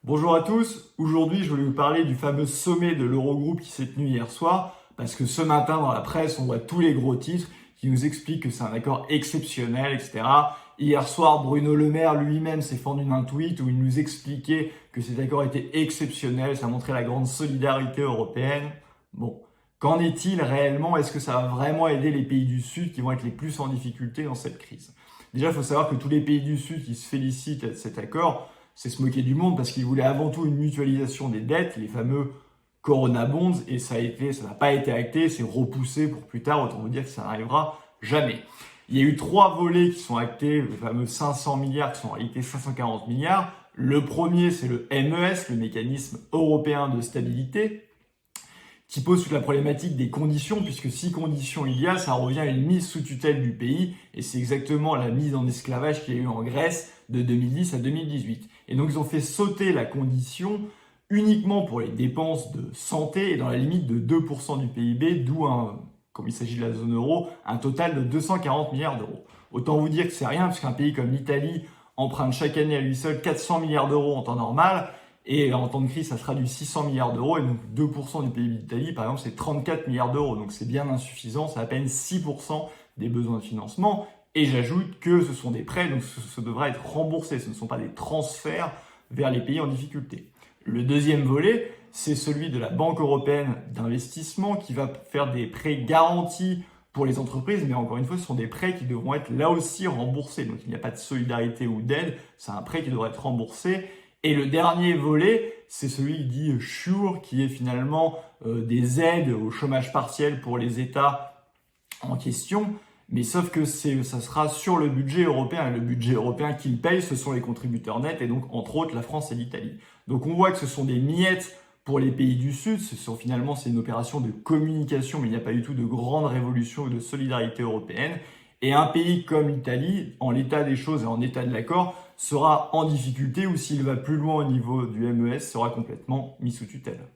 Bonjour à tous, aujourd'hui je voulais vous parler du fameux sommet de l'Eurogroupe qui s'est tenu hier soir, parce que ce matin dans la presse on voit tous les gros titres qui nous expliquent que c'est un accord exceptionnel, etc. Hier soir Bruno Le Maire lui-même s'est fendu d'un tweet où il nous expliquait que cet accord était exceptionnel, ça montrait la grande solidarité européenne. Bon, qu'en est-il réellement? Est-ce que ça va vraiment aider les pays du Sud qui vont être les plus en difficulté dans cette crise? Déjà il faut savoir que tous les pays du Sud qui se félicitent de cet accord, c'est se moquer du monde parce qu'ils voulaient avant tout une mutualisation des dettes, les fameux Corona Bonds, et ça n'a pas été acté, c'est repoussé pour plus tard, autant vous dire que ça n'arrivera jamais. Il y a eu 3 volets qui sont actés, les fameux 500 milliards qui sont en réalité 540 milliards. Le premier, c'est le MES, le mécanisme européen de stabilité, qui pose toute la problématique des conditions, puisque si conditions il y a, ça revient à une mise sous tutelle du pays, et c'est exactement la mise en esclavage qu'il y a eu en Grèce de 2010 à 2018. Et donc ils ont fait sauter la condition uniquement pour les dépenses de santé et dans la limite de 2% du PIB, d'où comme il s'agit de la zone euro, un total de 240 milliards d'euros. Autant vous dire que c'est rien, puisqu'un pays comme l'Italie emprunte chaque année à lui seul 400 milliards d'euros en temps normal, et en temps de crise, ça sera du 600 milliards d'euros. Et donc 2% du PIB d'Italie, par exemple, c'est 34 milliards d'euros. Donc c'est bien insuffisant, c'est à peine 6% des besoins de financement. Et j'ajoute que ce sont des prêts, donc ce devra être remboursé. Ce ne sont pas des transferts vers les pays en difficulté. Le deuxième volet, c'est celui de la Banque européenne d'investissement qui va faire des prêts garantis pour les entreprises, mais encore une fois, ce sont des prêts qui devront être là aussi remboursés. Donc il n'y a pas de solidarité ou d'aide, c'est un prêt qui devra être remboursé. Et le dernier volet, c'est celui dit SURE, qui est finalement des aides au chômage partiel pour les États en question. Mais sauf que ça sera sur le budget européen. Et le budget européen qu'il paye, ce sont les contributeurs nets, et donc entre autres la France et l'Italie. Donc on voit que ce sont des miettes pour les pays du Sud. Finalement, c'est une opération de communication, mais il n'y a pas du tout de grande révolution ou de solidarité européenne. Et un pays comme l'Italie, en l'état des choses et en état de l'accord, sera en difficulté, ou s'il va plus loin au niveau du MES, sera complètement mis sous tutelle.